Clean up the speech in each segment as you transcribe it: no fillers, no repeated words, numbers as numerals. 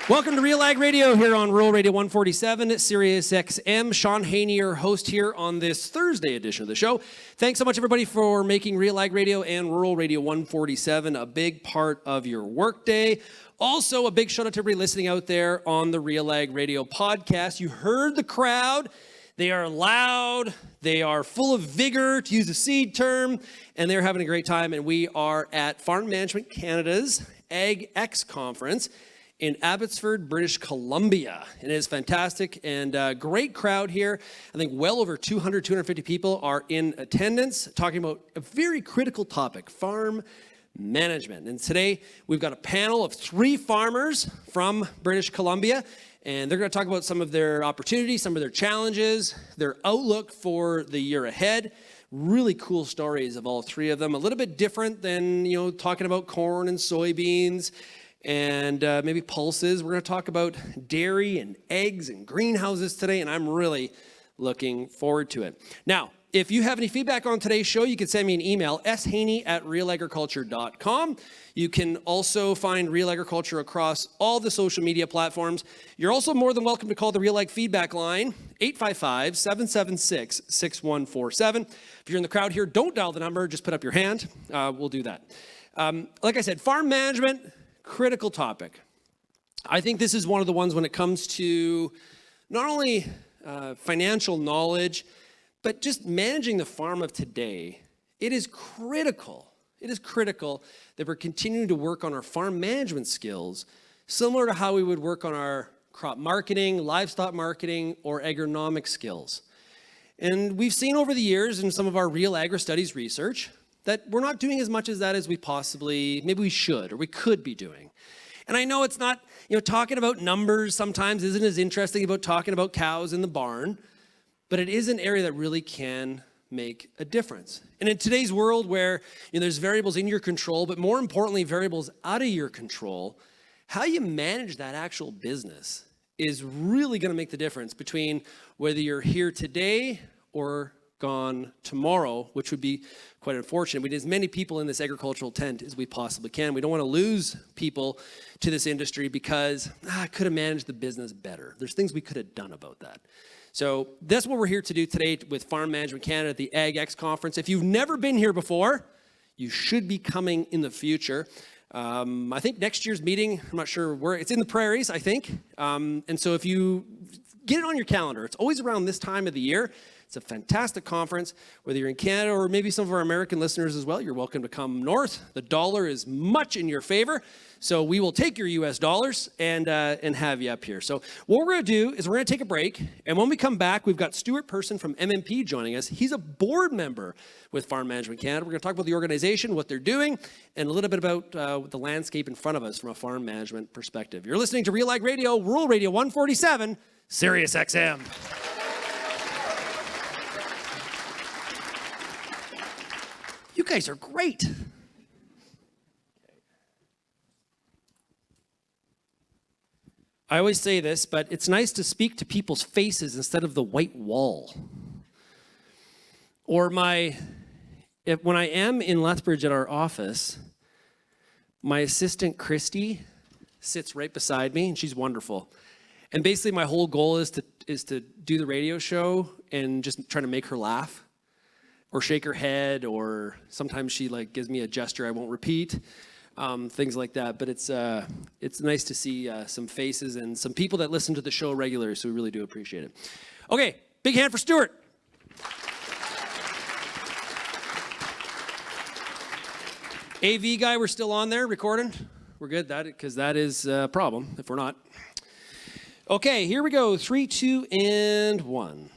Welcome to RealAg Radio here on Rural Radio 147 at SiriusXM. Shaun Haney, your host here on this Thursday edition of the show. Thanks so much, everybody, for making RealAg Radio and Rural Radio 147 a big part of your workday. Also, a big shout out to everybody listening out there on the RealAg Radio podcast. You heard the crowd. They are loud. They are full of vigor, to use a seed term, and they're having a great time. And we are at Farm Management Canada's AgEx conference in Abbotsford, British Columbia. It is fantastic and a great crowd here. I think well over 250 people are in attendance talking about a very critical topic, farm management. And today we've got a panel of 3 farmers from British Columbia, and they're going to talk about some of their opportunities, some of their challenges, their outlook for the year ahead. Really cool stories of all 3 of them. A little bit different than, talking about corn and soybeans and maybe pulses. We're going to talk about dairy and eggs and greenhouses today, and I'm really looking forward to it. Now, if you have any feedback on today's show, you can send me an email, shaney@realagriculture.com. You can also find Real Agriculture across all the social media platforms. You're also more than welcome to call the RealAg feedback line, 855-776-6147. If you're in the crowd here, don't dial the number, just put up your hand. We'll do that. Like I said, farm management, critical topic. I think this is one of the ones when it comes to not only financial knowledge, but just managing the farm of today. It is critical. It is critical that we're continuing to work on our farm management skills, similar to how we would work on our crop marketing, livestock marketing, or agronomic skills. And we've seen over the years in some of our Real Agri Studies research that we're not doing as much as that as we possibly, maybe we should, or we could be doing. And I know it's not, talking about numbers sometimes isn't as interesting about talking about cows in the barn, but it is an area that really can make a difference. And in today's world where there's variables in your control, but more importantly, variables out of your control, how you manage that actual business is really going to make the difference between whether you're here today or gone tomorrow, which would be quite unfortunate. We need as many people in this agricultural tent as we possibly can. We don't want to lose people to this industry because I could have managed the business better. There's things we could have done about that. So that's what we're here to do today with Farm Management Canada at the AgEx conference. If you've never been here before, you should be coming in the future. I think next year's meeting, I'm not sure where, it's in the prairies, I think. And so if you get it on your calendar, it's always around this time of the year. It's a fantastic conference. Whether you're in Canada or maybe some of our American listeners as well, you're welcome to come north. The dollar is much in your favor, so we will take your U.S. dollars and have you up here. So what we're going to do is we're going to take a break, and when we come back, we've got Stuart Person from MMP joining us. He's a board member with Farm Management Canada. We're going to talk about the organization, what they're doing, and a little bit about the landscape in front of us from a farm management perspective. You're listening to RealAg Radio, Rural Radio 147, SiriusXM. You guys are great. I always say this, but it's nice to speak to people's faces instead of the white wall. Or when I am in Lethbridge at our office, my assistant Christy sits right beside me, and she's wonderful. And basically my whole goal is to do the radio show and just try to make her laugh. Or shake her head, or sometimes she gives me a gesture I won't repeat, things like that. But it's nice to see some faces and some people that listen to the show regularly, so we really do appreciate it. Okay, big hand for Stuart. AV guy, we're still on there recording? We're good, because that is a problem if we're not. Okay, here we go. 3, 2, and 1.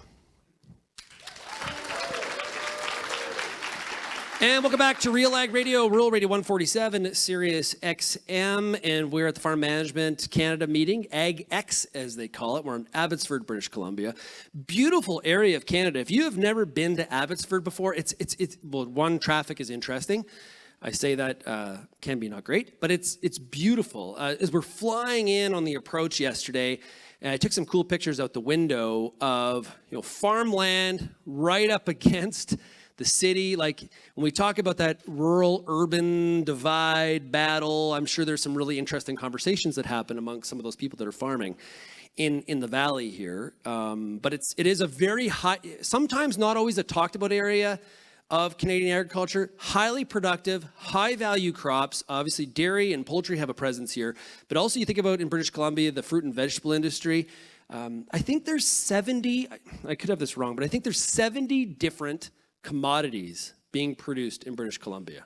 And welcome back to RealAg Radio, Rural Radio 147, SiriusXM, and we're at the Farm Management Canada meeting, AgEx as they call it. We're in Abbotsford, British Columbia. Beautiful area of Canada. If you have never been to Abbotsford before, well, one, traffic is interesting. I say that can be not great, but it's beautiful. As we're flying in on the approach yesterday, I took some cool pictures out the window of farmland right up against the city. Like when we talk about that rural-urban divide battle, I'm sure there's some really interesting conversations that happen among some of those people that are farming in the valley here. But it is a very high, sometimes not always a talked about area of Canadian agriculture, highly productive, high value crops. Obviously dairy and poultry have a presence here, but also you think about in British Columbia, the fruit and vegetable industry. I think there's 70, I could have this wrong, but I think there's 70 different commodities being produced in British Columbia.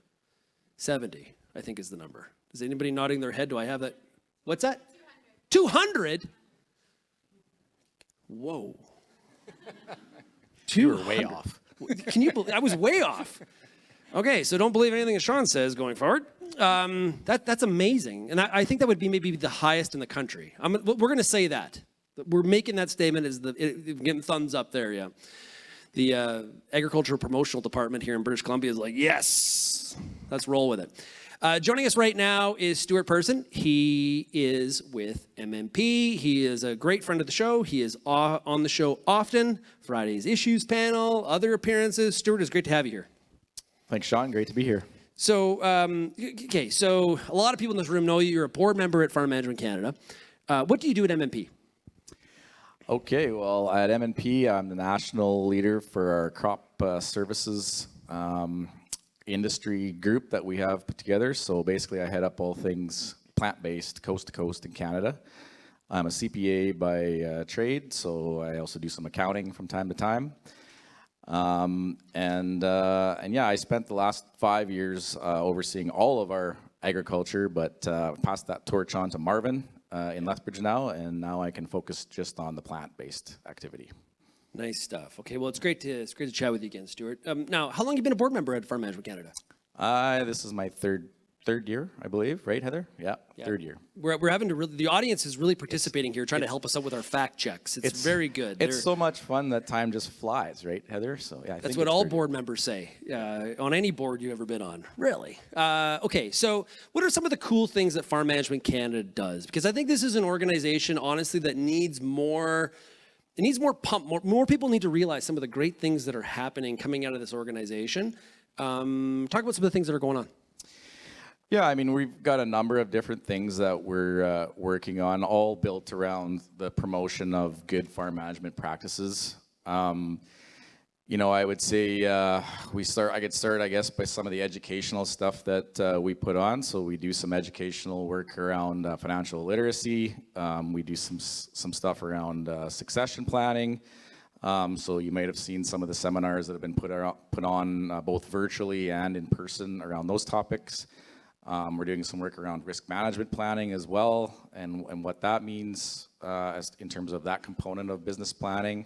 70, I think is the number. Is anybody nodding their head? Do I have that? What's that? 200? Whoa. You were way off. Can you believe? I was way off. Okay, so don't believe anything that Shaun says going forward. That's amazing. And I think that would be maybe the highest in the country. We're going to say that. We're making that statement as getting thumbs up there, yeah. The agricultural promotional department here in British Columbia is like, yes, let's roll with it. Joining us right now is Stuart Person. He is with MMP. He is a great friend of the show. He is on the show often. Friday's Issues panel, other appearances. Stuart, it's great to have you here. Thanks, Shaun. Great to be here. So, okay, so a lot of people in this room know you. You're a board member at Farm Management Canada. What do you do at MMP? Okay, well, at MNP, I'm the national leader for our crop services industry group that we have put together. So basically, I head up all things plant-based, coast to coast in Canada. I'm a CPA by trade, so I also do some accounting from time to time. And yeah, I spent the last 5 years overseeing all of our agriculture, but passed that torch on to Marvin in Lethbridge now, and now I can focus just on the plant-based activity. Nice stuff. Okay, well, it's great to chat with you again, Stuart. Now, how long have you been a board member at Farm Management Canada? This is my third year, I believe, right, Heather? Yeah, third year. We're having to really, the audience is really participating here, trying to help us out with our fact checks. It's very good. It's so much fun that time just flies, right, Heather? So yeah, that's what all board members say on any board you've ever been on. Really? Okay, so what are some of the cool things that Farm Management Canada does? Because I think this is an organization, honestly, that needs more. It needs more pump. More people need to realize some of the great things that are happening coming out of this organization. Talk about some of the things that are going on. Yeah, I mean, we've got a number of different things that we're working on, all built around the promotion of good farm management practices. You know, I would say I could start, I guess, by some of the educational stuff that we put on. So we do some educational work around financial literacy. We do some stuff around succession planning. So you might have seen some of the seminars that have been put on both virtually and in person around those topics. We're doing some work around risk management planning as well, and what that means in terms of that component of business planning.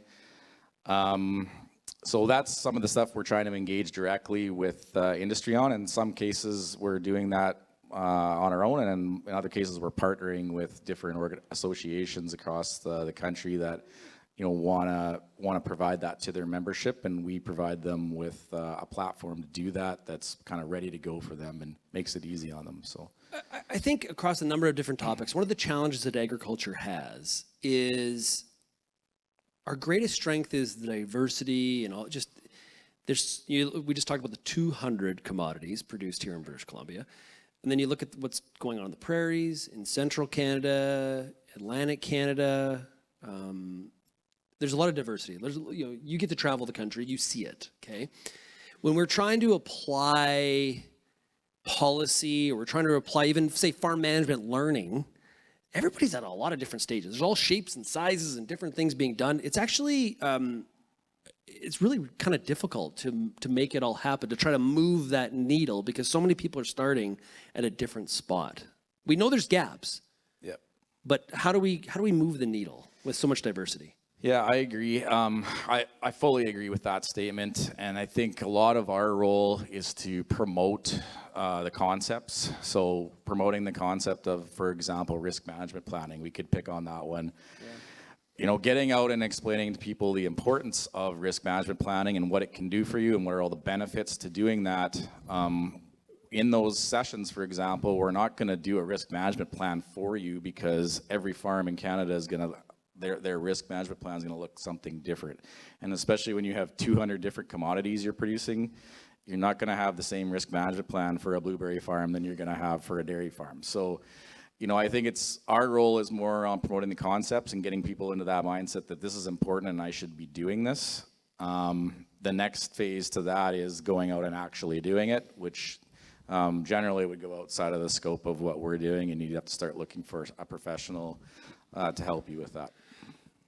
So that's some of the stuff we're trying to engage directly with industry on. In some cases, we're doing that on our own, and in other cases, we're partnering with different associations across the country that want to provide that to their membership, and we provide them with a platform to do that that's kind of ready to go for them and makes it easy on them. So I think across a number of different topics, one of the challenges that agriculture has is our greatest strength is the diversity and all. Just we just talked about the 200 commodities produced here in British Columbia, and then you look at what's going on in the prairies, in central Canada, Atlantic Canada. There's a lot of diversity. There's, you get to travel the country, you see it, okay? When we're trying to apply policy, or we're trying to apply even, say, farm management learning, everybody's at a lot of different stages. There's all shapes and sizes and different things being done. It's actually, it's really kind of difficult to make it all happen, to try to move that needle, because so many people are starting at a different spot. We know there's gaps, but how do we move the needle with so much diversity? Yeah, I agree. I fully agree with that statement, and I think a lot of our role is to promote the concepts. So promoting the concept of, for example, risk management planning. We could pick on that one. Yeah. Getting out and explaining to people the importance of risk management planning and what it can do for you and what are all the benefits to doing that. In those sessions, for example, we're not going to do a risk management plan for you, because every farm in Canada is going to their risk management plan is going to look something different. And especially when you have 200 different commodities you're producing, you're not going to have the same risk management plan for a blueberry farm than you're going to have for a dairy farm. So, I think our role is more on promoting the concepts and getting people into that mindset that this is important and I should be doing this. The next phase to that is going out and actually doing it, which generally would go outside of the scope of what we're doing, and you'd have to start looking for a professional to help you with that.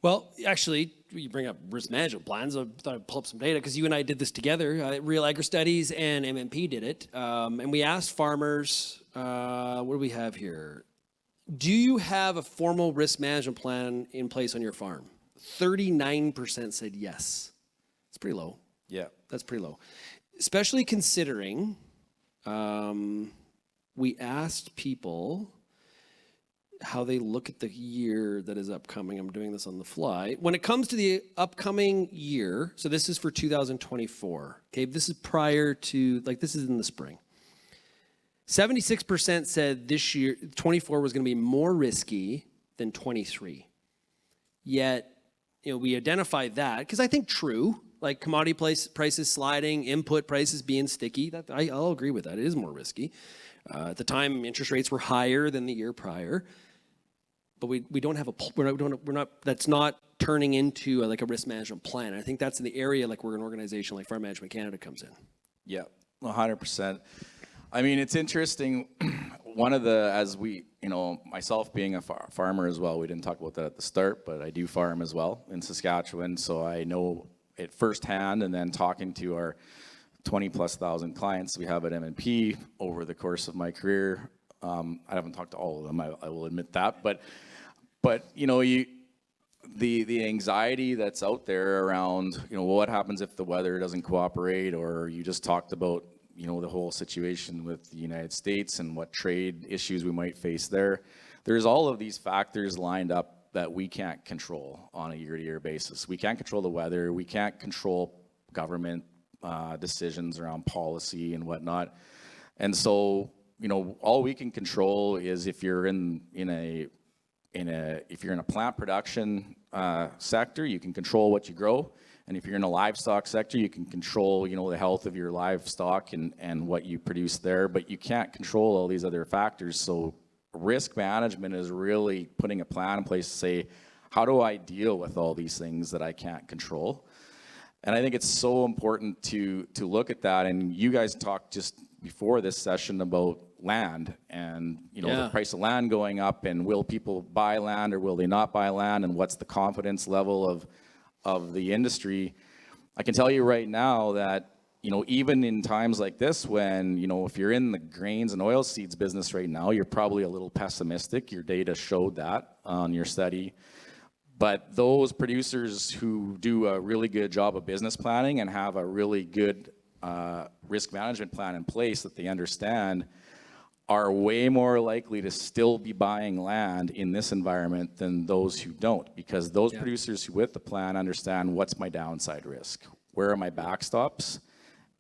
Well, actually, you bring up risk management plans. I thought I'd pull up some data because you and I did this together. RealAgRadio Studies and MMP did it. And we asked farmers, what do we have here? Do you have a formal risk management plan in place on your farm? 39% said yes. It's pretty low. Yeah. That's pretty low. Especially considering we asked people how they look at the year that is upcoming. I'm doing this on the fly. When it comes to the upcoming year, so this is for 2024, okay? This is prior to, this is in the spring. 76% said this year, 24 was going to be more risky than 23. Yet, we identified that, because I think true, like commodity prices sliding, input prices being sticky, I'll agree with that. It is more risky. At the time, interest rates were higher than the year prior. But we don't have that's not turning into a risk management plan. I think that's in the area where an organization like Farm Management Canada comes in. Yeah, 100%. I mean, it's interesting. One of the, as we, myself being a farmer as well, we didn't talk about that at the start, but I do farm as well in Saskatchewan, so I know it firsthand, and then talking to our 20,000+ clients we have at M&P over the course of my career. I haven't talked to all of them, I will admit that, but the anxiety that's out there around, what happens if the weather doesn't cooperate, or you just talked about, the whole situation with the United States and what trade issues we might face there. There's all of these factors lined up that we can't control on a year-to-year basis. We can't control the weather. We can't control government decisions around policy and whatnot. And so, all we can control is if you're in a plant production sector, you can control what you grow. And if you're in a livestock sector, you can control, the health of your livestock and what you produce there, but you can't control all these other factors. So risk management is really putting a plan in place to say, how do I deal with all these things that I can't control? And I think it's so important to look at that. And you guys talked just before this session about land and, the price of land going up, and will people buy land or will they not buy land, and what's the confidence level of the industry. I can tell you right now that, even in times like this, when, if you're in the grains and oilseeds business right now, you're probably a little pessimistic. Your data showed that on your study. But those producers who do a really good job of business planning and have a really good risk management plan in place that they understand are way more likely to still be buying land in this environment than those who don't, because those producers who with the plan understand what's my downside risk, where are my backstops,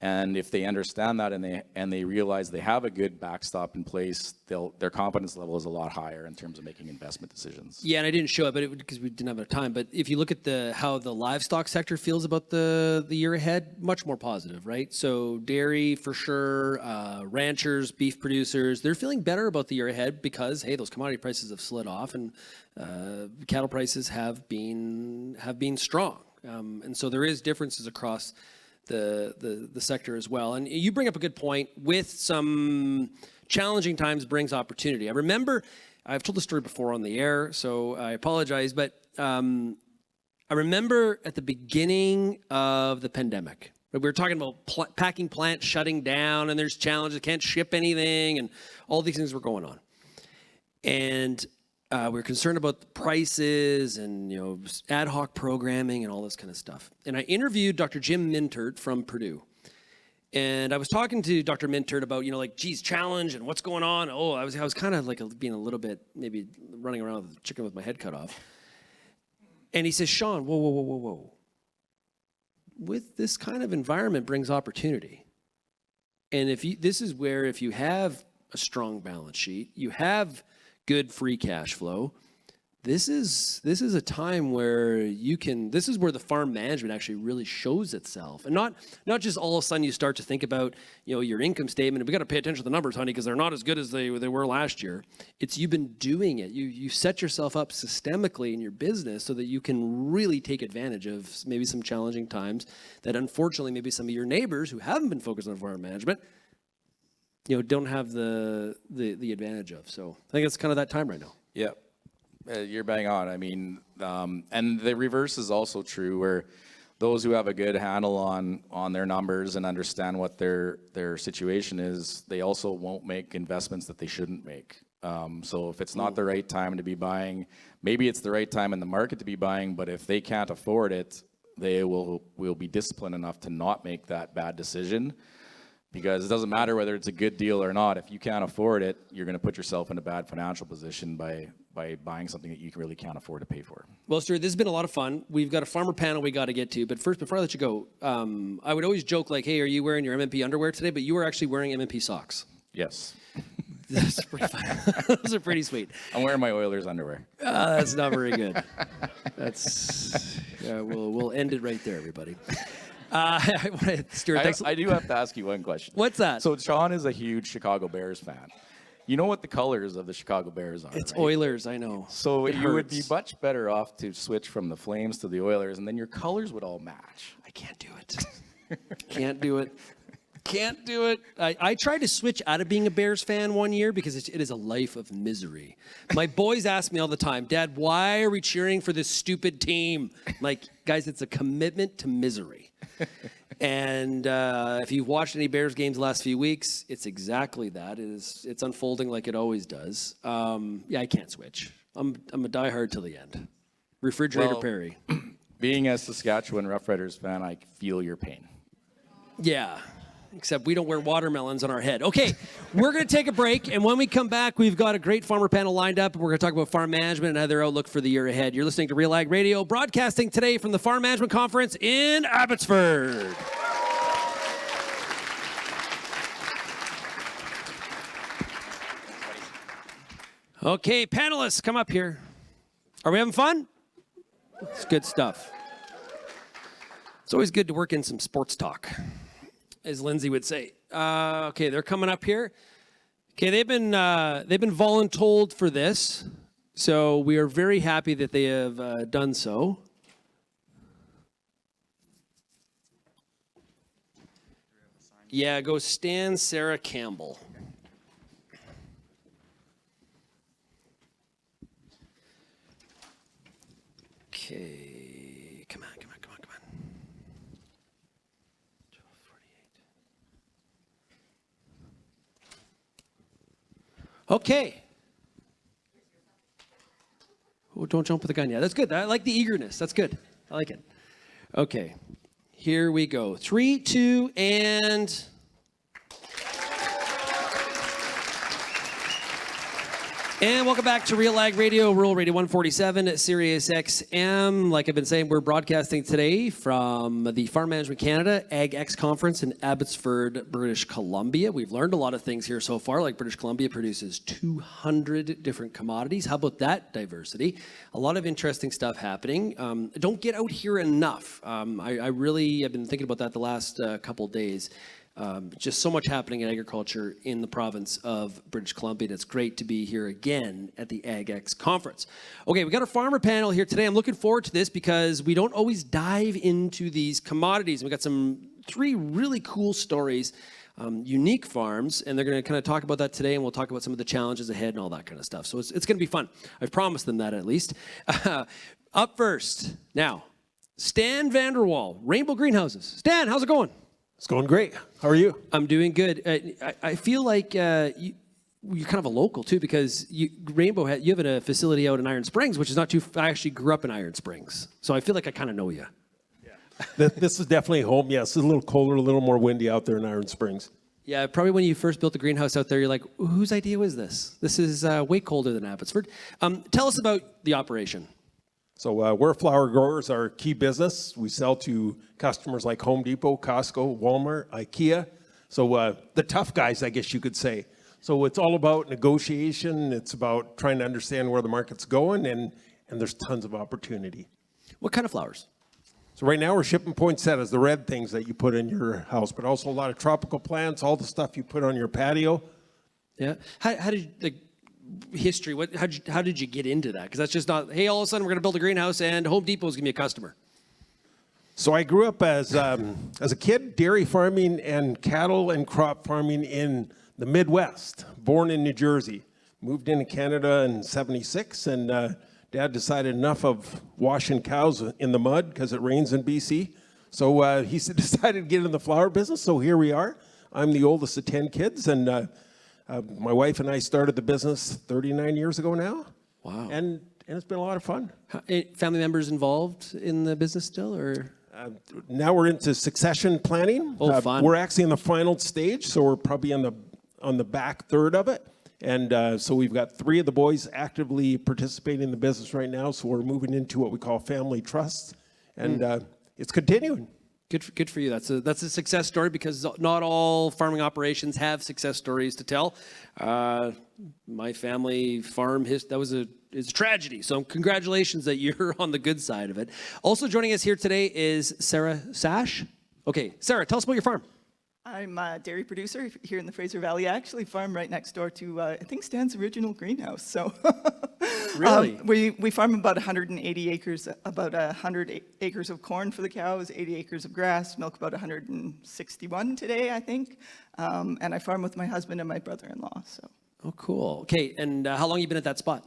and if they understand that and they realize they have a good backstop in place, their confidence level is a lot higher in terms of making investment decisions. Yeah, and I didn't show it, but because we didn't have enough time. But if you look at how the livestock sector feels about the year ahead, much more positive, right? So dairy for sure, ranchers, beef producers, they're feeling better about the year ahead because hey, those commodity prices have slid off, and cattle prices have been strong, and so there is differences across the sector as well. And you bring up a good point. With some challenging times brings opportunity. I remember, I've told the story before on the air, so I apologize, but I remember at the beginning of the pandemic, we were talking about packing plants shutting down, and there's challenges, can't ship anything, and all these things were going on. And we were concerned about the prices and ad hoc programming and all this kind of stuff. And I interviewed Dr. Jim Mintert from Purdue. And I was talking to Dr. Mintert about, geez, challenge and what's going on. Oh, I was kind of being a little bit, maybe running around with a chicken with my head cut off. And he says, Shaun, whoa. With this kind of environment brings opportunity. And this is where if you have a strong balance sheet, you have good free cash flow, this is a time where this is where the farm management actually really shows itself, and not just all of a sudden you start to think about your income statement, and we got to pay attention to the numbers, honey, because they're not as good as they were last year. It's you've been doing it. You set yourself up systemically in your business so that you can really take advantage of maybe some challenging times that unfortunately maybe some of your neighbors who haven't been focused on farm management don't have the advantage of. So I think it's kind of that time right now. Yeah. You're bang on. I mean, and the reverse is also true, where those who have a good handle on their numbers and understand what their situation is, they also won't make investments that they shouldn't make. So if it's not the right time to be buying, maybe it's the right time in the market to be buying, but if they can't afford it, they will be disciplined enough to not make that bad decision. Because it doesn't matter whether it's a good deal or not. If you can't afford it, you're going to put yourself in a bad financial position by buying something that you really can't afford to pay for. Well, Stuart, this has been a lot of fun. We've got a farmer panel we got to get to. But first, before I let you go, I would always joke like, hey, are you wearing your MMP underwear today? But you were actually wearing MMP socks. Yes. That's pretty fun. Those are pretty sweet. I'm wearing my Oilers underwear. That's not very good. We'll end it right there, everybody. Stuart, thanks. I do have to ask you one question. What's that? So Shaun is a huge Chicago Bears fan. You know what the colors of the Chicago Bears are, It's right? Oilers, I know. So you would be much better off to switch from the Flames to the Oilers, and then your colors would all match. I can't do it. Can't do it. Can't do it. I tried to switch out of being a Bears fan one year because it is a life of misery. My boys ask me all the time, Dad, why are we cheering for this stupid team? I'm like, guys, it's a commitment to misery. And if you've watched any Bears games the last few weeks, it's exactly that. It's unfolding like it always does. I can't switch. I'm a diehard till the end. Refrigerator Perry. Being a Saskatchewan Roughriders fan, I feel your pain. Yeah. Except we don't wear watermelons on our head. Okay, we're going to take a break, and when we come back, we've got a great farmer panel lined up. We're going to talk about farm management and other outlook for the year ahead. You're listening to RealAg Radio, broadcasting today from the Farm Management Conference in Abbotsford. Okay, panelists, come up here. Are we having fun? It's good stuff. It's always good to work in some sports talk, as Lindsay would say. Okay, they're coming up here. Okay, they've been voluntold for this, so we are very happy that they have done so. Yeah, go Stan Sarah Campbell. Okay, come on. 12:48. Okay. Oh, don't jump with the gun yet. That's good. I like the eagerness. That's good. I like it. Okay. Here we go. 3, 2, and... And welcome back to RealAg Radio, Rural Radio 147 at SiriusXM. Like I've been saying, we're broadcasting today from the Farm Management Canada AgEx Conference in Abbotsford, British Columbia. We've learned a lot of things here so far, like British Columbia produces 200 different commodities. How about that diversity? A lot of interesting stuff happening. Don't get out here enough. I really have been thinking about that the last couple days. Just so much happening in agriculture in the province of British Columbia, and it's great to be here again at the AgEx conference. Okay, we got a farmer panel here today. I'm looking forward to this because we don't always dive into these commodities. We got 3 really cool stories, unique farms, and they're going to kind of talk about that today, and we'll talk about some of the challenges ahead and all that kind of stuff. So it's going to be fun. I've promised them that at least. Up first, now, Stan Vanderwall, Rainbow Greenhouses. Stan, how's it going? It's going great. How are you? I'm doing good. I feel like you're kind of a local too, because Rainbow you have a facility out in Iron Springs, which is not too. I actually grew up in Iron Springs, so I feel like I kind of know you. Yeah. This is definitely home. Yes, it's a little colder, a little more windy out there in Iron Springs. Yeah, probably when you first built the greenhouse out there, you're like, whose idea was this? This is way colder than Abbotsford. Tell us about the operation. So we're flower growers, our key business. We sell to customers like Home Depot, Costco, Walmart, IKEA. So the tough guys, I guess you could say. So it's all about negotiation. It's about trying to understand where the market's going and and there's tons of opportunity. What kind of flowers? So right now we're shipping poinsettias, the red things that you put in your house, but also a lot of tropical plants, all the stuff you put on your patio. Yeah. How did the history? How did you get into that? Because that's just not. Hey, all of a sudden we're going to build a greenhouse and Home Depot's going to be a customer. So I grew up as a kid, dairy farming and cattle and crop farming in the Midwest. Born in New Jersey, moved into Canada in '76, and Dad decided enough of washing cows in the mud because it rains in BC. So he decided to get in the flower business. So here we are. I'm the oldest of 10 kids, and my wife and I started the business 39 years ago now. Wow. And it's been a lot of fun. Family members involved in the business still, or? Now we're into succession planning. Oh, fun. We're actually in the final stage, so we're probably on the back third of it. And so we've got 3 of the boys actively participating in the business right now. So we're moving into what we call family trusts, and it's continuing. Good for you. That's a success story, because not all farming operations have success stories to tell. My family farm is a tragedy. So congratulations that you're on the good side of it. Also joining us here today is Sarah Sash. Okay, Sarah, tell us about your farm. I'm a dairy producer here in the Fraser Valley. I actually farm right next door to, I think, Stan's original greenhouse. So, Really? We farm about 180 acres, about 100 acres of corn for the cows, 80 acres of grass, milk about 161 today, I think. And I farm with my husband and my brother-in-law. So. Oh, cool. Okay, and how long have you been at that spot?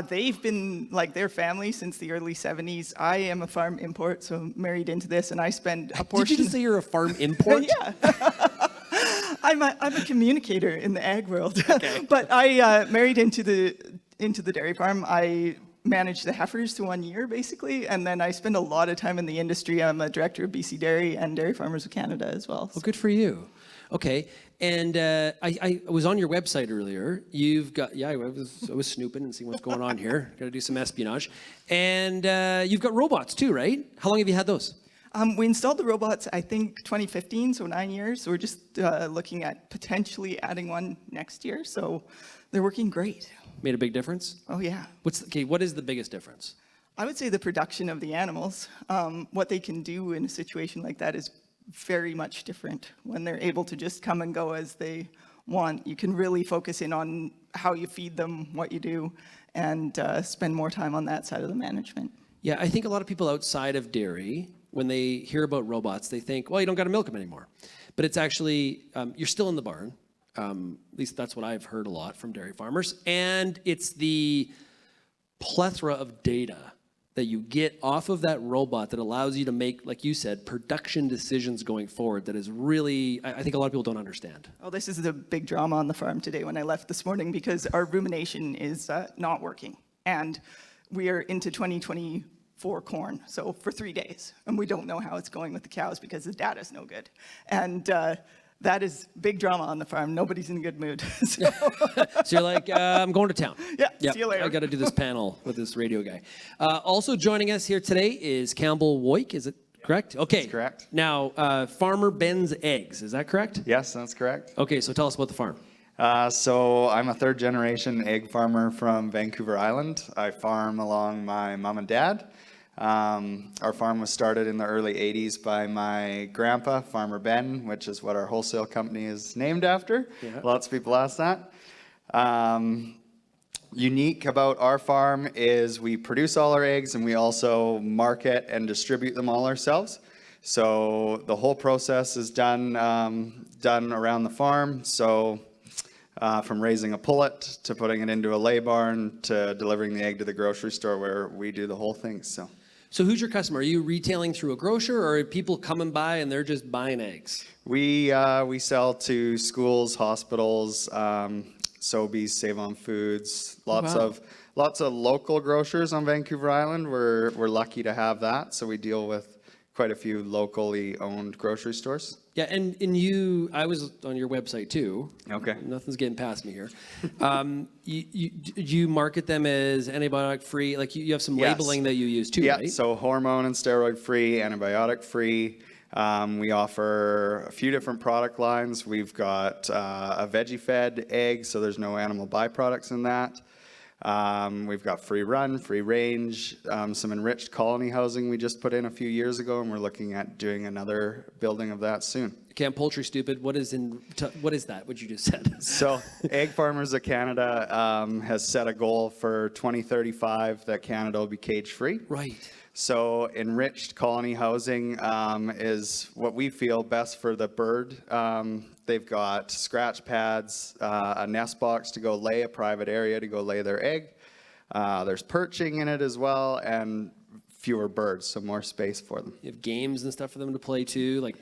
They've been like their family since the early 70s. I am a farm import, so I'm married into this, and I spend a portion. Did you just say you're a farm import? Yeah. I'm a communicator in the ag world. Okay. But I married into the dairy farm. I manage the heifers to 1 year, basically, and then I spend a lot of time in the industry. I'm a director of BC Dairy and Dairy Farmers of Canada as well. Oh, good for you. Okay, and I was on your website earlier. You've got, I was snooping and seeing what's going on here. Got to do some espionage. And you've got robots too, right? How long have you had those? We installed the robots, I think, 2015, so 9 years. So we're just looking at potentially adding one next year. So they're working great. Made a big difference? Oh, yeah. What is the biggest difference? I would say the production of the animals. What they can do in a situation like that is very much different. When they're able to just come and go as they want, you can really focus in on how you feed them, what you do, and spend more time on that side of the management. Yeah, I think a lot of people outside of dairy, when they hear about robots, they think, well, you don't got to milk them anymore. But it's actually, you're still in the barn. At least that's what I've heard a lot from dairy farmers. And it's the plethora of data that you get off of that robot that allows you to make, like you said, production decisions going forward that is really, I think a lot of people don't understand. Oh, this is the big drama on the farm today when I left this morning, because our rumination is not working. And we are into 2024 corn, so for 3 days. And we don't know how it's going with the cows because the data's no good. And that is big drama on the farm. Nobody's in a good mood. So you're like, I'm going to town. Yeah, see you later. I got to do this panel with this radio guy. Also joining us here today is Campbell Woik. Is it correct? Okay. That's correct. Now, Farmer Ben's Eggs. Is that correct? Yes, that's correct. Okay, so tell us about the farm. So I'm a 3rd generation egg farmer from Vancouver Island. I farm along my mom and dad. Our farm was started in the early 80s by my grandpa, Farmer Ben, which is what our wholesale company is named after. Yeah. Lots of people ask that. Unique about our farm is we produce all our eggs and we also market and distribute them all ourselves. So the whole process is done around the farm. So from raising a pullet to putting it into a lay barn to delivering the egg to the grocery store, where we do the whole thing. So who's your customer? Are you retailing through a grocer, or are people coming by and they're just buying eggs? We sell to schools, hospitals, Sobeys, Save On Foods, lots of local grocers on Vancouver Island. We're lucky to have that, so we deal with quite a few locally owned grocery stores. Yeah, and I was on your website too. Okay. Nothing's getting past me here. You market them as antibiotic-free, like you have some labeling that you use too, right? Yeah, so hormone and steroid-free, antibiotic-free. We offer a few different product lines. We've got a veggie-fed egg, so there's no animal byproducts in that. We've got free run, free range, some enriched colony housing we just put in a few years ago, and we're looking at doing another building of that soon. Okay, I'm poultry stupid. What is that? What you just said? So, Egg Farmers of Canada has set a goal for 2035 that Canada will be cage-free. Right. So, enriched colony housing is what we feel best for the bird. They've got scratch pads, a nest box to go lay, a private area to go lay their egg. There's perching in it as well, and fewer birds, so more space for them. You have games and stuff for them to play too, like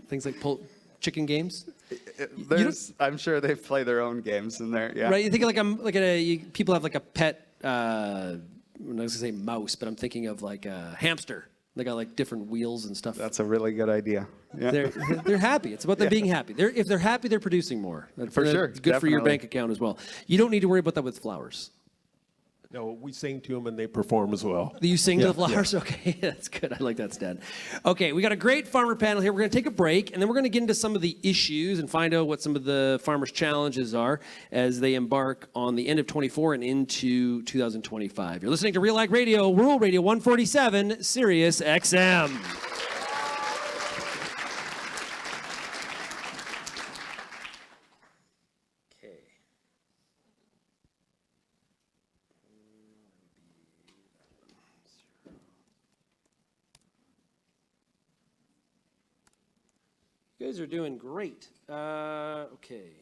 things like chicken games. I'm sure they play their own games in there. Yeah. Right. You think people have like a pet. I'm not gonna say mouse, but I'm thinking of like a hamster. They got like different wheels and stuff. That's a really good idea. Yeah. They're happy. It's about them being happy. If they're happy, they're producing more. For sure. It's good for your bank account as well. You don't need to worry about that with flowers. No, we sing to them and they perform as well. You sing to the flowers? Yeah. Okay, that's good. I like that stat. Okay, we got a great farmer panel here. We're going to take a break, and then we're going to get into some of the issues and find out what some of the farmers' challenges are as they embark on the end of 24 and into 2025. You're listening to RealAg Radio, Rural Radio 147, SiriusXM. You guys are doing great. Okay.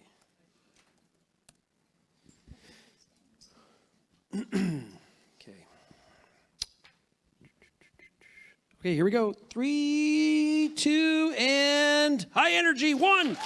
Okay, here we go. 3, 2, and high energy, 1.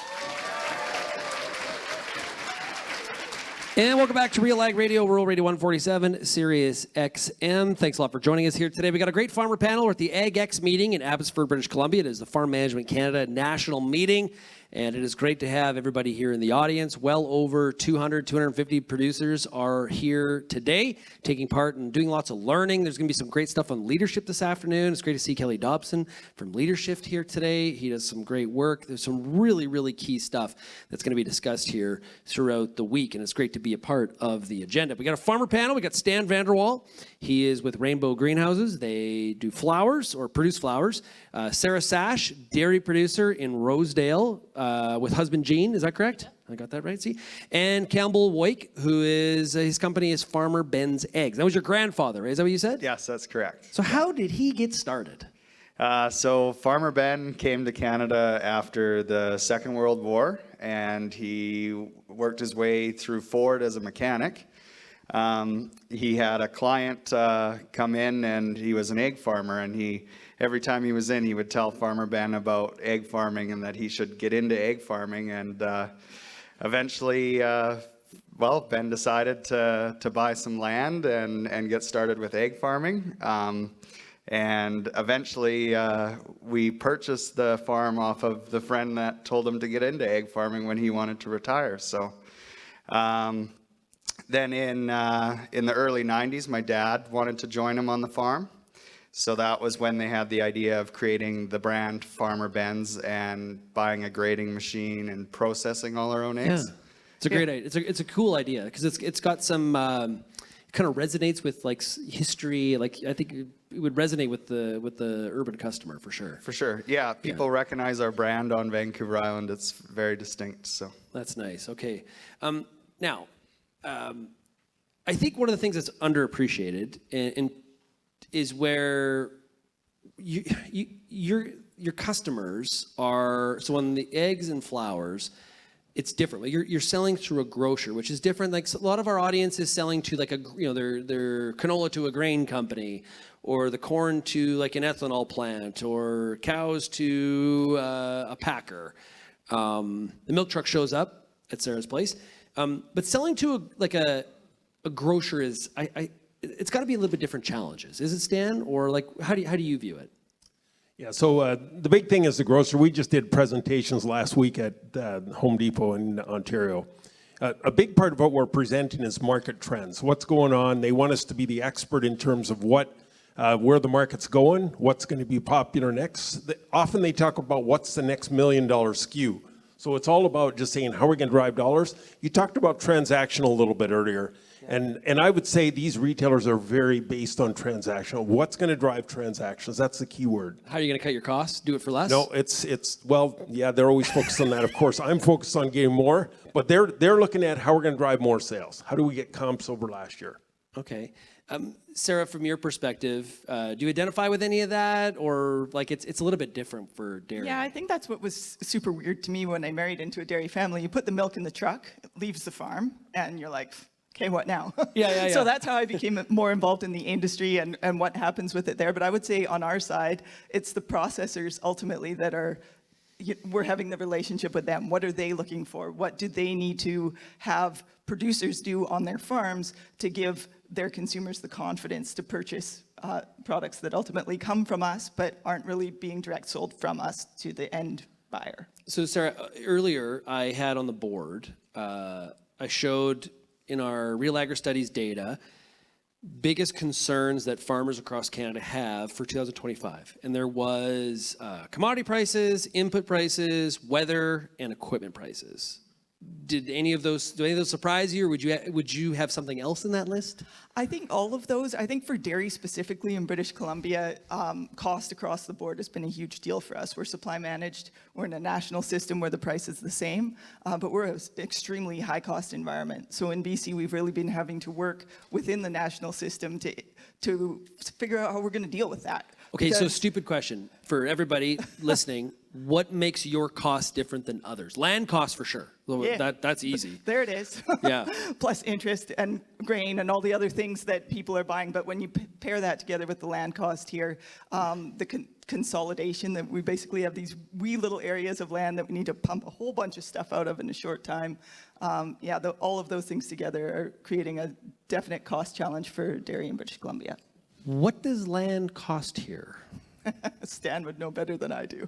And welcome back to RealAg Radio, Rural Radio 147, Sirius XM. Thanks a lot for joining us here today. We got a great farmer panel. We're at the AgEx meeting in Abbotsford, British Columbia. It is the Farm Management Canada National Meeting, and it is great to have everybody here in the audience. Well over 250 producers are here today, taking part and doing lots of learning. There's going to be some great stuff on leadership this afternoon. It's great to see Kelly Dobson from Leadership here today. He does some great work. There's some really, really key stuff that's going to be discussed here throughout the week, and it's great to be a part of the agenda. We got a farmer panel. We got Stan Vanderwall. He is with Rainbow Greenhouses. They do flowers or produce flowers. Sarah Sash, dairy producer in Rosedale with husband Gene. Is that correct? I got that right, see? And Campbell Woik, who is, his company is Farmer Ben's Eggs. That was your grandfather, right? Is that what you said? Yes, that's correct. So how did he get started? So Farmer Ben came to Canada after the Second World War, and he worked his way through Ford as a mechanic. He had a client come in, and he was an egg farmer, and every time he was in, he would tell Farmer Ben about egg farming and that he should get into egg farming. And eventually, Ben decided to buy some land and get started with egg farming. And eventually, we purchased the farm off of the friend that told him to get into egg farming when he wanted to retire. So then in the early 90s, my dad wanted to join him on the farm. So that was when they had the idea of creating the brand Farmer Ben's and buying a grading machine and processing all our own eggs. Yeah. It's a great idea. It's a cool idea because it's got some kind of resonates with like history. Like I think it would resonate with the urban customer for sure. For sure, yeah. People recognize our brand on Vancouver Island. It's very distinct. So that's nice. Okay, now I think one of the things that's underappreciated and is where your customers are. So on the eggs and flowers, it's different. You're selling through a grocer, which is different. Like a lot of our audience is selling to like their canola to a grain company, or the corn to like an ethanol plant, or cows to a packer. The milk truck shows up at Sarah's place, but selling to a grocer is it's got to be a little bit different challenges. Is it, Stan, or like how do you view it? Yeah, so the big thing is the grocer. We just did presentations last week at Home Depot in Ontario. A big part of what we're presenting is market trends. What's going on? They want us to be the expert in terms of where the market's going, what's going to be popular next. Often they talk about what's the next $1 million SKU. So it's all about just saying, how are we going to drive dollars? You talked about transactional a little bit earlier. And I would say these retailers are very based on transactional. What's going to drive transactions? That's the key word. How are you going to cut your costs? Do it for less? No, well, yeah, they're always focused on that. Of course, I'm focused on getting more, but they're looking at how we're going to drive more sales. How do we get comps over last year? Okay. Sarah, from your perspective, do you identify with any of that, or like it's a little bit different for dairy? Yeah, I think that's what was super weird to me when I married into a dairy family. You put the milk in the truck, it leaves the farm, and you're like, okay, what now? Yeah. So that's how I became more involved in the industry and what happens with it there. But I would say on our side, it's the processors ultimately that we're having the relationship with them. What are they looking for? What do they need to have producers do on their farms to give their consumers the confidence to purchase products that ultimately come from us but aren't really being direct sold from us to the end buyer? So Sarah, earlier I had on the board, I showed in our Real Agri Studies data, biggest concerns that farmers across Canada have for 2025. And there was commodity prices, input prices, weather, and equipment prices. Do any of those surprise you, or would you have something else in that list? I think all of those. I think for dairy specifically in British Columbia, cost across the board has been a huge deal for us. We're supply managed. We're in a national system where the price is the same, but we're an extremely high cost environment. So in BC, we've really been having to work within the national system to figure out how we're going to deal with that. Okay, so stupid question for everybody listening. What makes your cost different than others? Land costs for sure. Yeah. That's easy. There it is. Yeah. Plus interest and grain and all the other things that people are buying. But when you pair that together with the land cost here, the consolidation that we basically have these wee little areas of land that we need to pump a whole bunch of stuff out of in a short time. All of those things together are creating a definite cost challenge for dairy in British Columbia. What does land cost here? Stan would know better than I do.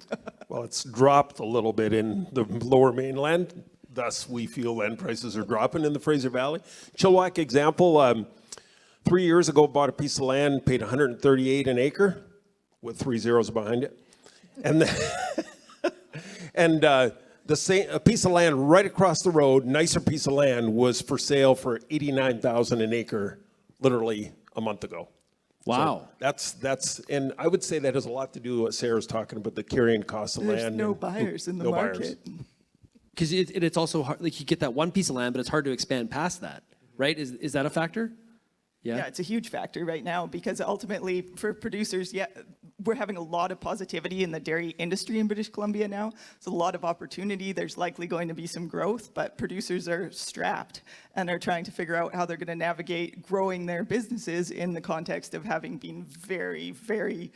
Well, it's dropped a little bit in the lower mainland. Thus, we feel land prices are dropping in the Fraser Valley. Chilliwack example, 3 years ago, bought a piece of land, paid $138 an acre, with 3 zeros behind it. And a piece of land right across the road, nicer piece of land, was for sale for $89,000 an acre, literally a month ago. Wow. So that's, and I would say that has a lot to do with what Sarah's talking about, the carrying cost of There's land. no and buyers in the no market. Because it's also hard, like you get that one piece of land, but it's hard to expand past that, right? Is that a factor? Yeah, it's a huge factor right now because ultimately for producers, we're having a lot of positivity in the dairy industry in British Columbia now. It's a lot of opportunity. There's likely going to be some growth, but producers are strapped and are trying to figure out how they're going to navigate growing their businesses in the context of having been very, very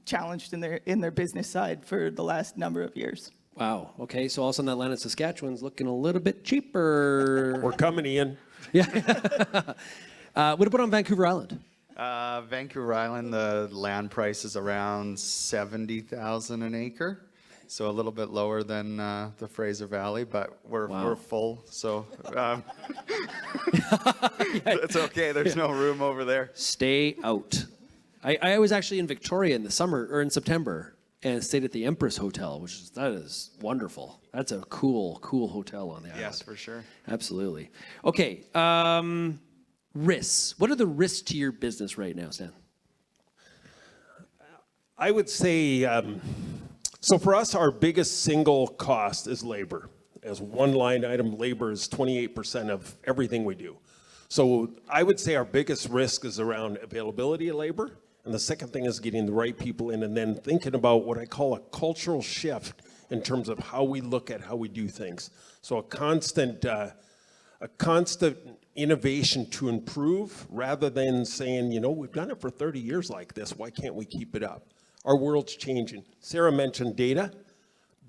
challenged in their business side for the last number of years. Wow. Okay. So all of a sudden that land in Saskatchewan's looking a little bit cheaper. We're coming, Ian. Yeah. What about on Vancouver Island? Vancouver Island, the land price is around $70,000 an acre, so a little bit lower than the Fraser Valley, but we're full, so it's okay. There's no room over there. Stay out. I was actually in Victoria in the summer or in September and stayed at the Empress Hotel, that is wonderful. That's a cool hotel on the island. Yes, for sure. Absolutely. Okay. Risks. What are the risks to your business right now, Stan? I would say, so for us, our biggest single cost is labor. As one line item, labor is 28% of everything we do. So I would say our biggest risk is around availability of labor. And the second thing is getting the right people in and then thinking about what I call a cultural shift in terms of how we look at how we do things. So a constant innovation to improve rather than saying, we've done it for 30 years like this. Why can't we keep it up? Our world's changing. Sarah mentioned data.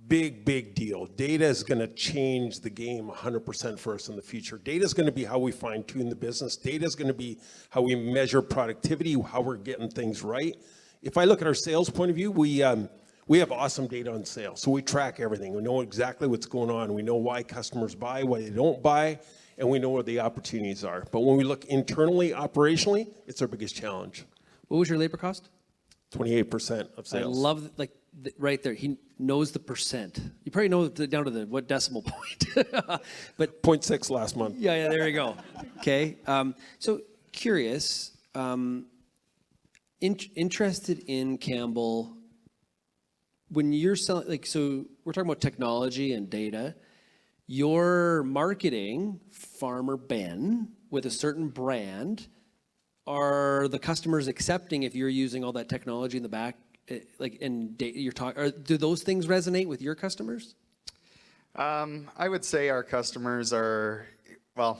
Big deal. Data is going to change the game 100% for us in the future. Data is going to be how we fine tune the business. Data is going to be how we measure productivity, how we're getting things right. If I look at our sales point of view, we have awesome data on sales. So we track everything. We know exactly what's going on. We know why customers buy, why they don't buy, and we know where the opportunities are. But when we look internally, operationally, it's our biggest challenge. What was your labor cost? 28% of sales. I love, right there, he knows the percent. You probably know down to the what decimal point. But 0.6 last month. yeah, there you go. Okay. So curious, interested in Campbell, when you're selling, like, so we're talking about technology and data. You're marketing Farmer Ben with a certain brand. Are the customers accepting if you're using all that technology in the back, like, and you're talking? Do those things resonate with your customers? I would say our customers are, well,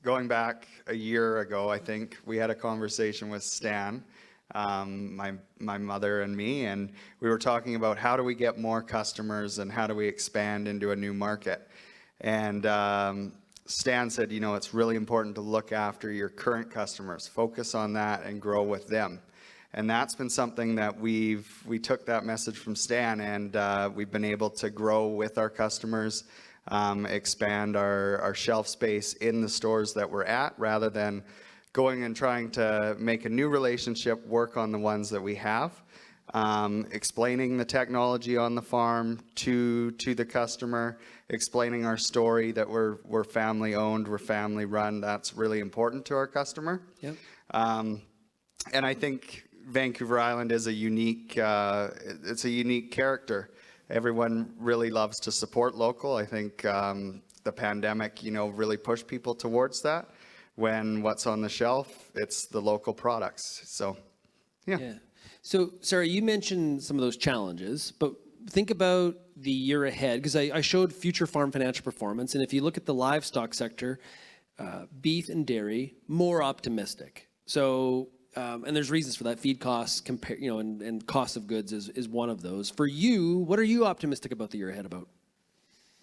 going back a year ago, I think we had a conversation with Stan, my mother and me, and we were talking about how do we get more customers and how do we expand into a new market. And Stan said, you know, it's really important to look after your current customers, focus on that and grow with them. And that's been something that we took that message from Stan, and we've been able to grow with our customers, expand our shelf space in the stores that we're at, rather than going and trying to make a new relationship, work on the ones that we have. Explaining the technology on the farm to the customer, explaining our story that we're family owned, we're family run. That's really important to our customer. Yep. And I think Vancouver Island is a unique character. Everyone really loves to support local. I think the pandemic, you know, really pushed people towards that. When what's on the shelf, it's the local products. So, yeah. So, Sarah, you mentioned some of those challenges, but think about the year ahead, because I showed future farm financial performance, and if you look at the livestock sector, beef and dairy, more optimistic. So, and there's reasons for that. Feed costs, and cost of goods is one of those. For you, what are you optimistic about the year ahead about?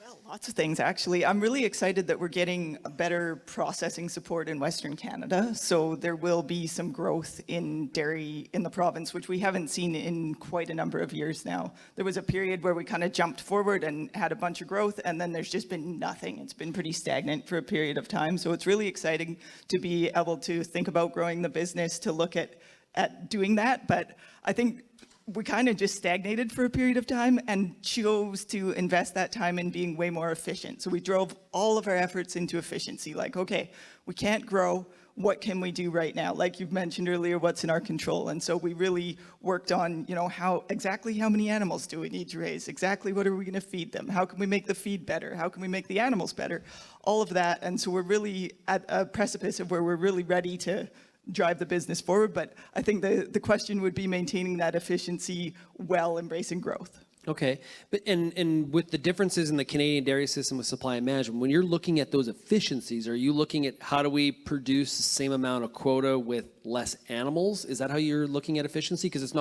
Well, lots of things, actually. I'm really excited that we're getting better processing support in Western Canada. So there will be some growth in dairy in the province, which we haven't seen in quite a number of years now. There was a period where we kind of jumped forward and had a bunch of growth, and then there's just been nothing. It's been pretty stagnant for a period of time. So it's really exciting to be able to think about growing the business, to look at doing that. But I think we kind of just stagnated for a period of time and chose to invest that time in being way more efficient. So we drove all of our efforts into efficiency. Like, okay, we can't grow. What can we do right now? Like you've mentioned earlier, what's in our control? And so we really worked on, you know, how many animals do we need to raise? Exactly what are we going to feed them? How can we make the feed better? How can we make the animals better? All of that. And so we're really at a precipice of where we're really ready to drive the business forward. But I think the question would be maintaining that efficiency while embracing growth. Okay, but and with the differences in the Canadian dairy system with supply and management, when you're looking at those efficiencies, are you looking at how do we produce the same amount of quota with less animals? Is that how you're looking at efficiency? Because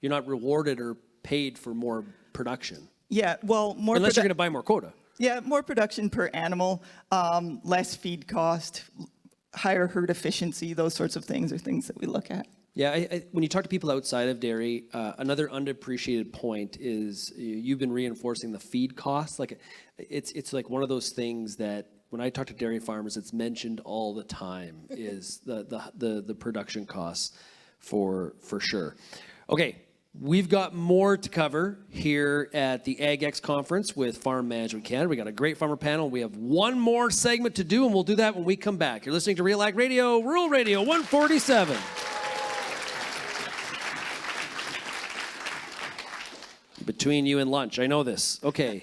you're not rewarded or paid for more production. Yeah, well, unless you're going to buy more quota. Yeah, more production per animal, less feed cost, higher herd efficiency. Those sorts of things are things that we look at. Yeah, when you talk to people outside of dairy, another underappreciated point is you've been reinforcing the feed costs. Like it's like one of those things that when I talk to dairy farmers, it's mentioned all the time is the production costs for sure. Okay, we've got more to cover here at the AgEx conference with Farm Management Canada. We got a great farmer panel. We have one more segment to do, and we'll do that when we come back. You're listening to RealAg Radio, Rural Radio 147. Between you and lunch, I know this. Okay.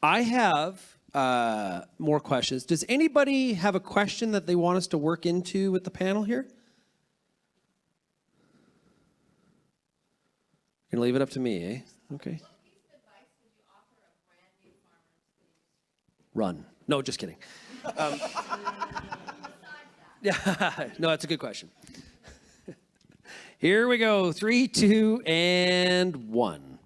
I have more questions. Does anybody have a question that they want us to work into with the panel here? You're gonna leave it up to me, eh? Okay. What piece of advice would you offer a brand new farmer to Run. No, just kidding. Yeah, no, that's a good question. Here we go. 3, 2, and 1.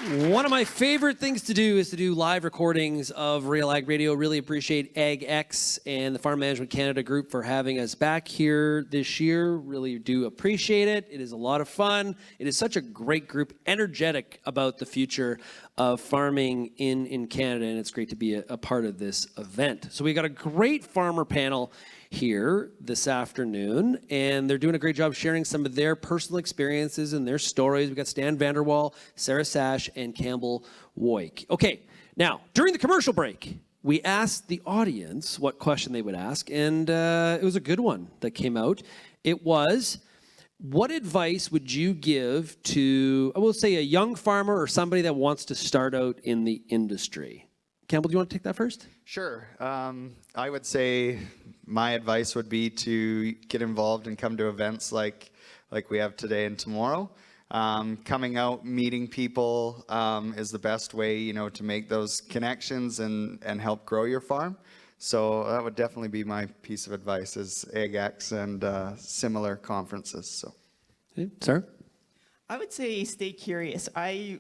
One of my favorite things to do is to do live recordings of RealAg Radio. Really appreciate AgEx and the Farm Management Canada group for having us back here this year. Really do appreciate it. It is a lot of fun. It is such a great group, energetic about the future of farming in Canada, and it's great to be a part of this event. So we got a great farmer panel here this afternoon, and they're doing a great job sharing some of their personal experiences and their stories. We got Stan Vanderwall, Sarah Sash, and Campbell Woik. Okay, now, during the commercial break, we asked the audience what question they would ask, and it was a good one that came out. It was, what advice would you give to, I will say, a young farmer or somebody that wants to start out in the industry? Campbell, do you want to take that first? Sure. I would say my advice would be to get involved and come to events like we have today and tomorrow. Coming out, meeting people is the best way, to make those connections and help grow your farm. So that would definitely be my piece of advice, is AgEx and similar conferences. So, Okay. Sarah? I would say stay curious. I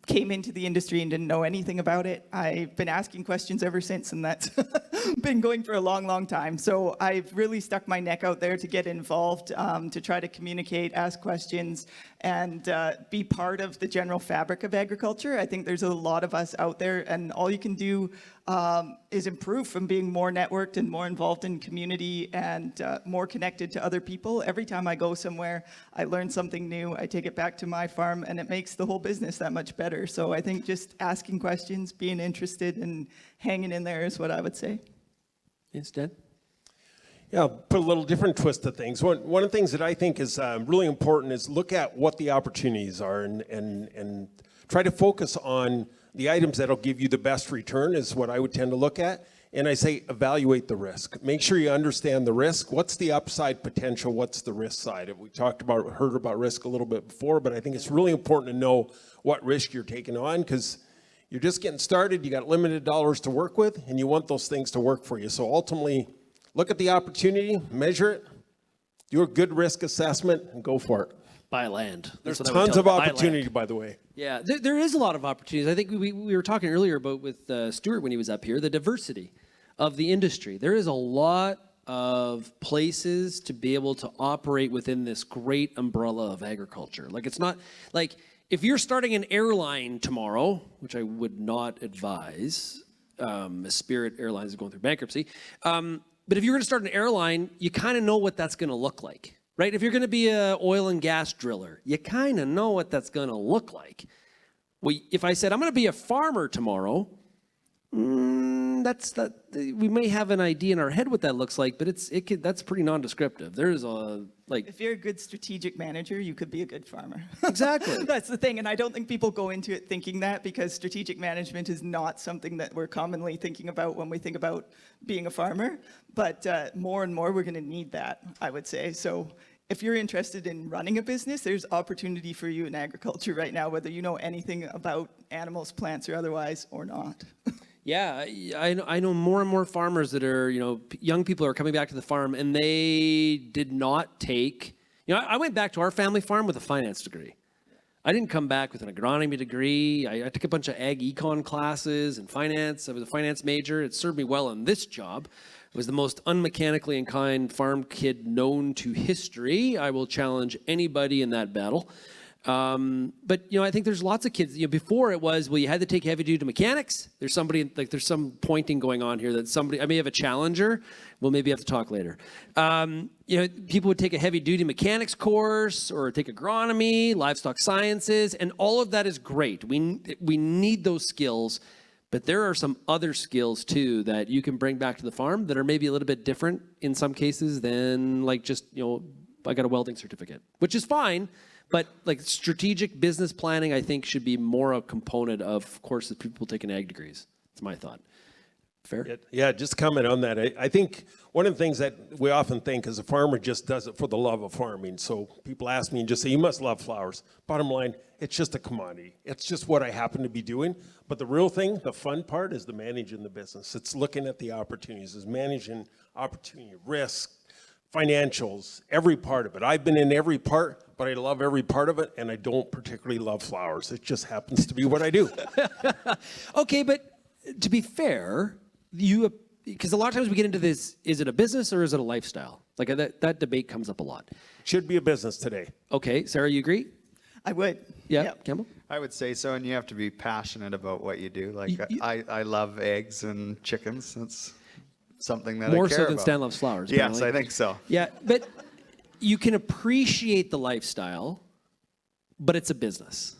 came into the industry and didn't know anything about it. I've been asking questions ever since, and that's been going for a long, long time. So I've really stuck my neck out there to get involved, to try to communicate, ask questions, and be part of the general fabric of agriculture. I think there's a lot of us out there, and all you can do is improve from being more networked and more involved in community and more connected to other people. Every time I go somewhere, I learn something new. I take it back to my farm, and it makes the whole business that much better. So I think just asking questions, being interested, and hanging in there is what I would say. Yes, Dan? Yeah, put a little different twist to things. One of the things that I think is really important is look at what the opportunities are and try to focus on the items that'll give you the best return is what I would tend to look at. And I say evaluate the risk. Make sure you understand the risk. What's the upside potential? What's the risk side? We heard about risk a little bit before, but I think it's really important to know what risk you're taking on, because you're just getting started, you got limited dollars to work with, and you want those things to work for you. So ultimately, look at the opportunity, measure it, do a good risk assessment, and go for it. Buy land. There's That's what I would tons tell of them. Buy land. opportunity, by the way. Yeah, there is a lot of opportunities. I think we were talking earlier about with Stuart when he was up here, the diversity of the industry. There is a lot of places to be able to operate within this great umbrella of agriculture. Like, it's not like if you're starting an airline tomorrow, which I would not advise, Spirit Airlines is going through bankruptcy. But if you're going to start an airline, you kind of know what that's going to look like. Right? If you're going to be an oil and gas driller, you kind of know what that's going to look like. Well, if I said, I'm going to be a farmer tomorrow, we may have an idea in our head what that looks like, but that's pretty non-descriptive. There's If you're a good strategic manager, you could be a good farmer. Exactly. That's the thing, and I don't think people go into it thinking that, because strategic management is not something that we're commonly thinking about when we think about being a farmer. But more and more, we're going to need that, I would say. So if you're interested in running a business, there's opportunity for you in agriculture right now, whether you know anything about animals, plants, or otherwise, or not. Yeah, I know more and more farmers that are, young people are coming back to the farm, and they did not take, I went back to our family farm with a finance degree. I didn't come back with an agronomy degree. I took a bunch of ag econ classes and finance. I was a finance major. It served me well in this job. I was the most unmechanically inclined farm kid known to history. I will challenge anybody in that battle. But I think there's lots of kids. Before it was, well, you had to take heavy duty mechanics. There's there's some pointing going on here that I may have a challenger. We'll maybe have to talk later. People would take a heavy duty mechanics course or take agronomy, livestock sciences, and all of that is great. We need those skills, but there are some other skills too that you can bring back to the farm that are maybe a little bit different in some cases than I got a welding certificate, which is fine. But strategic business planning, I think, should be more a component of courses people taking ag degrees. That's my thought. Fair? Yeah, just comment on that. I think one of the things that we often think is a farmer just does it for the love of farming. So people ask me and just say, you must love flowers. Bottom line, it's just a commodity. It's just what I happen to be doing. But the real thing, the fun part, is the managing the business. It's looking at the opportunities, is managing opportunity, risk, financials, every part of it. I've been in every part, but I love every part of it, and I don't particularly love flowers. It just happens to be what I do. Okay, but to be fair, because a lot of times we get into this, is it a business or is it a lifestyle? Like that debate comes up a lot. Should be a business today. Okay, Sarah, you agree? I would. Yeah, Yep. Campbell? I would say so, and you have to be passionate about what you do. Like I love eggs and chickens. That's something that I More care so than about. Stan loves flowers. Yes, apparently. I think so. Yeah, but you can appreciate the lifestyle, but it's a business,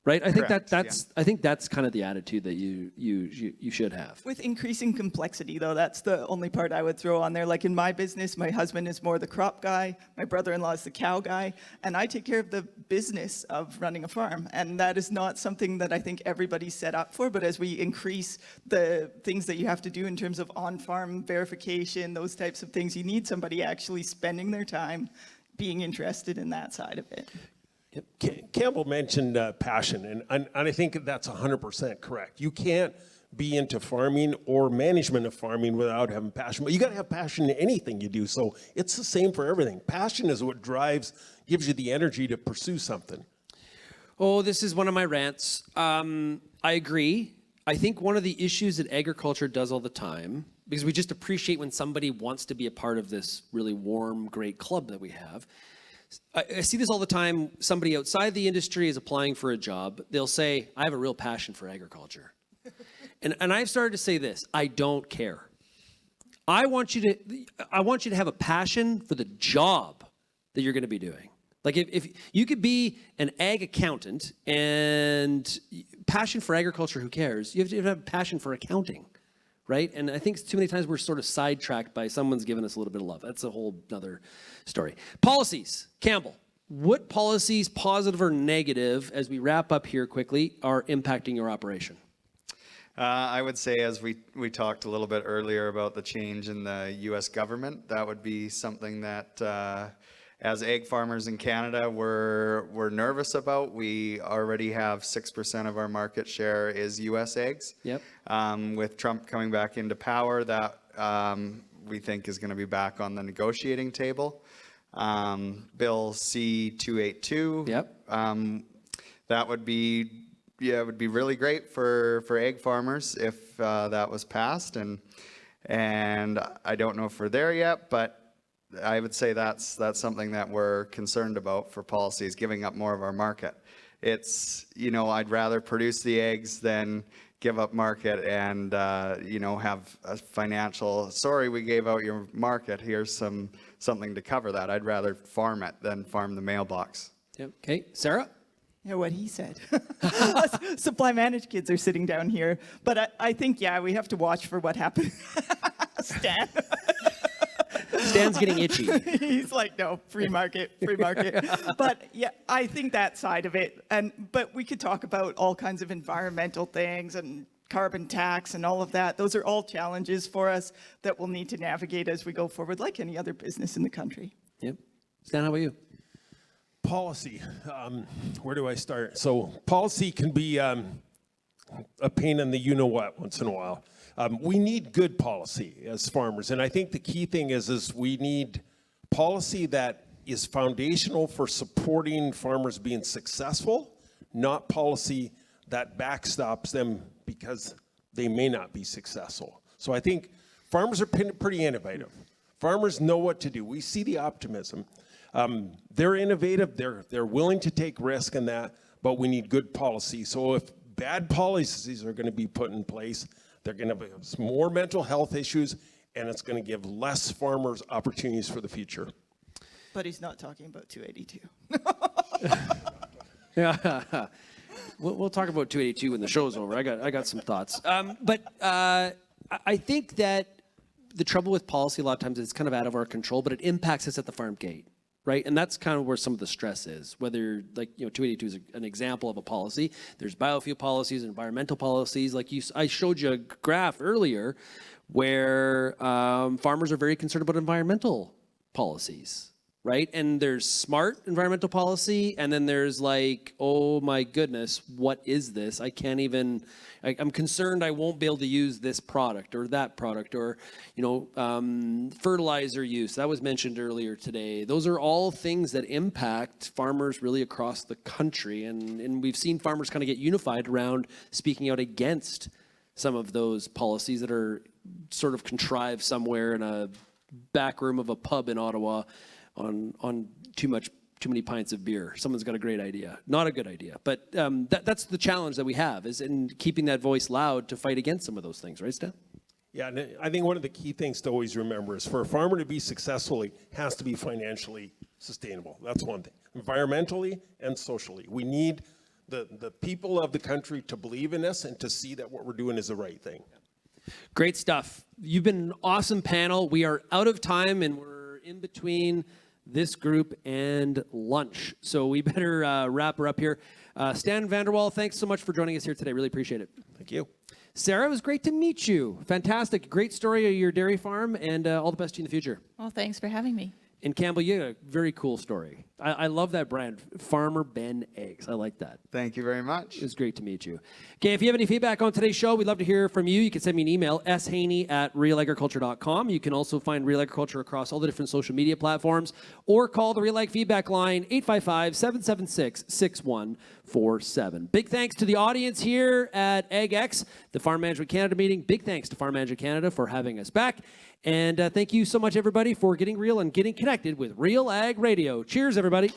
right? I think Correct, I think that's kind of the attitude that you should have. With increasing complexity, though, that's the only part I would throw on there. Like in my business, my husband is more the crop guy, my brother-in-law is the cow guy, and I take care of the business of running a farm. And that is not something that I think everybody's set up for, but as we increase the things that you have to do in terms of on-farm verification, those types of things, you need somebody actually spending their time being interested in that side of it. Campbell mentioned passion, and I think that's 100% correct. You can't be into farming or management of farming without having passion, but you got to have passion in anything you do. So it's the same for everything. Passion is what gives you the energy to pursue something. Oh, this is one of my rants. I agree. I think one of the issues that agriculture does all the time, because we just appreciate when somebody wants to be a part of this really warm, great club that we have. I see this all the time. Somebody outside the industry is applying for a job. They'll say, I have a real passion for agriculture. And I've started to say this, I don't care. I want you to have a passion for the job that you're going to be doing. Like if you could be an ag accountant and passion for agriculture, who cares? You have to have a passion for accounting, right? And I think too many times we're sort of sidetracked by someone's giving us a little bit of love. That's a whole other story. Policies, Campbell. What policies, positive or negative, as we wrap up here quickly, are impacting your operation? I would say, as we talked a little bit earlier about the change in the U.S. government, that would be something that as egg farmers in Canada, we're nervous about. We already have 6% of our market share is U.S. eggs. Yep. With Trump coming back into power, that we think is going to be back on the negotiating table. Bill C-282. Yep. That would be, it would be really great for egg farmers if that was passed. And I don't know if we're there yet, but I would say that's something that we're concerned about for policies, giving up more of our market. It's, I'd rather produce the eggs than give up market and, have a financial, sorry, we gave out your market, here's something to cover that. I'd rather farm it than farm the mailbox. Yep. Okay, Sarah? Yeah, what he said. Supply managed kids are sitting down here. But I think, we have to watch for what happens. Stan. Stan's getting itchy. He's like, no, free market, free market. But yeah, I think that side of it. But we could talk about all kinds of environmental things and carbon tax and all of that. Those are all challenges for us that we'll need to navigate as we go forward, like any other business in the country. Yep. Stan, how about you? Policy. Where do I start? So policy can be a pain in the you-know-what once in a while. We need good policy as farmers, and I think the key thing is we need policy that is foundational for supporting farmers being successful, not policy that backstops them because they may not be successful. So I think farmers are pretty innovative. Farmers know what to do. We see the optimism. They're innovative. They're willing to take risk in that, but we need good policy. So if bad policies are going to be put in place, they're going to have more mental health issues, and it's going to give less farmers opportunities for the future. But he's not talking about 282. Yeah. We'll talk about 282 when the show's over. I got some thoughts. But I think that the trouble with policy a lot of times is it's kind of out of our control, but it impacts us at the farm gate. Right, and that's kind of where some of the stress is. Whether 282 is an example of a policy. There's biofuel policies, environmental policies. I showed you a graph earlier where farmers are very concerned about environmental policies. right? And there's smart environmental policy, and then there's like, oh my goodness, what is this? I can't even, I'm concerned I won't be able to use this product or that product, or, fertilizer use. That was mentioned earlier today. Those are all things that impact farmers really across the country. And we've seen farmers kind of get unified around speaking out against some of those policies that are sort of contrived somewhere in a back room of a pub in Ottawa on too many pints of beer. Someone's got a great idea. Not a good idea. But that's the challenge that we have, is in keeping that voice loud to fight against some of those things. Right, Stan? Yeah, and I think one of the key things to always remember is for a farmer to be successful, he has to be financially sustainable. That's one thing. Environmentally and socially. We need the people of the country to believe in us and to see that what we're doing is the right thing. Great stuff. You've been an awesome panel. We are out of time, and we're in between this group and lunch. So we better wrap her up here. Stan Vanderwall, thanks so much for joining us here today. Really appreciate it. Thank you. Sarah, it was great to meet you. Fantastic. Great story of your dairy farm, and all the best to you in the future. Well, thanks for having me. And Campbell, you had a very cool story. I love that brand, Farmer Ben Eggs. I like that. Thank you very much. It was great to meet you. Okay, if you have any feedback on today's show, we'd love to hear from you. You can send me an email, shaney@realagriculture.com. You can also find Real Agriculture across all the different social media platforms, or call the Real Ag feedback line, 855-776-6147. Big thanks to the audience here at AgEx, the Farm Management Canada meeting. Big thanks to Farm Management Canada for having us back. And thank you so much, everybody, for getting real and getting connected with Real Ag Radio. Cheers, everybody.